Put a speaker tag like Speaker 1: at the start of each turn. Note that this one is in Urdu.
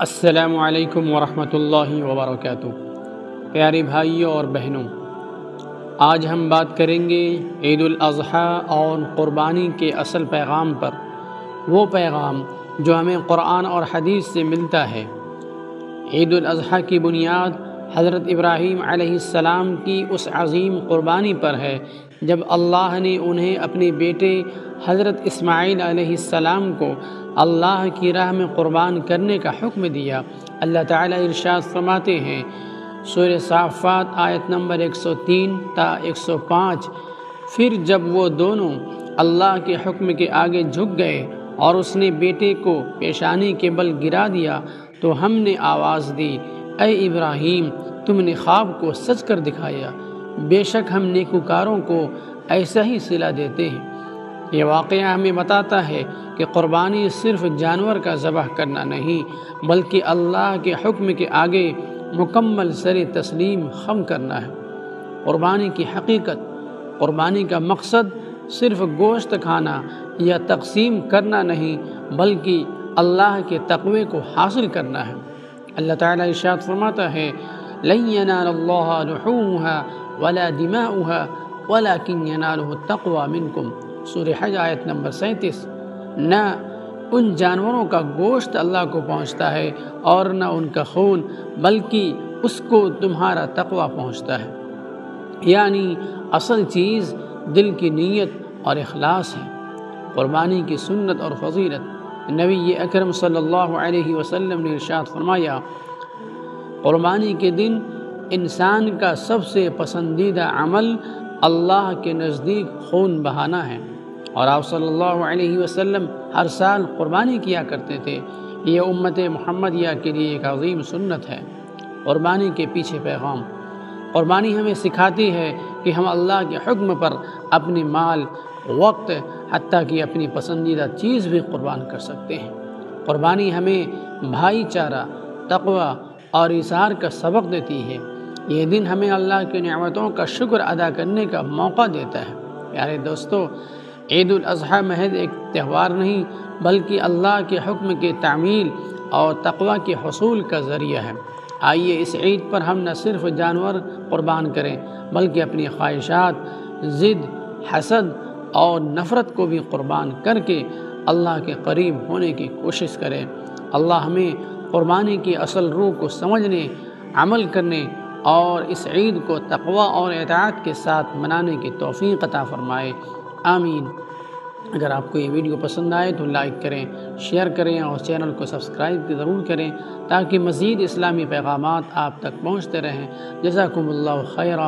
Speaker 1: السلام علیکم ورحمۃ اللہ وبرکاتہ۔ پیارے بھائیوں اور بہنوں، آج ہم بات کریں گے عید الاضحیٰ اور قربانی کے اصل پیغام پر، وہ پیغام جو ہمیں قرآن اور حدیث سے ملتا ہے۔ عید الاضحیٰ کی بنیاد حضرت ابراہیم علیہ السلام کی اس عظیم قربانی پر ہے جب اللہ نے انہیں اپنے بیٹے حضرت اسماعیل علیہ السلام کو اللہ کی راہ میں قربان کرنے کا حکم دیا۔ اللہ تعالیٰ ارشاد فرماتے ہیں سورہ صافات آیت نمبر 103 تا 105، پھر جب وہ دونوں اللہ کے حکم کے آگے جھک گئے اور اس نے بیٹے کو پیشانی کے بل گرا دیا تو ہم نے آواز دی، اے ابراہیم، تم نے خواب کو سچ کر دکھایا، بے شک ہم نیکوکاروں کو ایسا ہی صلہ دیتے ہیں۔ یہ واقعہ ہمیں بتاتا ہے کہ قربانی صرف جانور کا ذبح کرنا نہیں بلکہ اللہ کے حکم کے آگے مکمل سر تسلیم خم کرنا ہے۔ قربانی کی حقیقت، قربانی کا مقصد صرف گوشت کھانا یا تقسیم کرنا نہیں بلکہ اللہ کے تقوی کو حاصل کرنا ہے۔ اللہ تعالیٰ ارشاد فرماتا ہے، لن ينال الله لحومها ولا دماؤها ولكن يناله التقوى منكم، سورہ حج آیت نمبر 37۔ نہ ان جانوروں کا گوشت اللہ کو پہنچتا ہے اور نہ ان کا خون، بلکہ اس کو تمہارا تقوی پہنچتا ہے، یعنی اصل چیز دل کی نیت اور اخلاص ہے۔ قربانی کی سنت اور فضیلت، نبی اکرم صلی اللہ علیہ وسلم نے ارشاد فرمایا، قربانی کے دن انسان کا سب سے پسندیدہ عمل اللہ کے نزدیک خون بہانا ہے، اور آپ صلی اللہ علیہ وسلم ہر سال قربانی کیا کرتے تھے۔ یہ امت محمدیہ کے لیے ایک عظیم سنت ہے۔ قربانی کے پیچھے پیغام، قربانی ہمیں سکھاتی ہے کہ ہم اللہ کے حکم پر اپنے مال، وقت، حتیٰ کہ اپنی پسندیدہ چیز بھی قربان کر سکتے ہیں۔ قربانی ہمیں بھائی چارہ، تقوی اور ایثار کا سبق دیتی ہے۔ یہ دن ہمیں اللہ کی نعمتوں کا شکر ادا کرنے کا موقع دیتا ہے۔ پیارے دوستو، عید الاضحیٰ محض ایک تہوار نہیں بلکہ اللہ کے حکم کے تعمیل اور تقوی کے حصول کا ذریعہ ہے۔ آئیے اس عید پر ہم نہ صرف جانور قربان کریں بلکہ اپنی خواہشات، ضد، حسد اور نفرت کو بھی قربان کر کے اللہ کے قریب ہونے کی کوشش کریں۔ اللہ ہمیں قربانی کی اصل روح کو سمجھنے، عمل کرنے اور اس عید کو تقوی اور اطاعت کے ساتھ منانے کی توفیق عطا فرمائے، آمین۔ اگر آپ کو یہ ویڈیو پسند آئے تو لائک کریں، شیئر کریں اور چینل کو سبسکرائب ضرور کریں تاکہ مزید اسلامی پیغامات آپ تک پہنچتے رہیں۔ جزاکم اللہ خیرا۔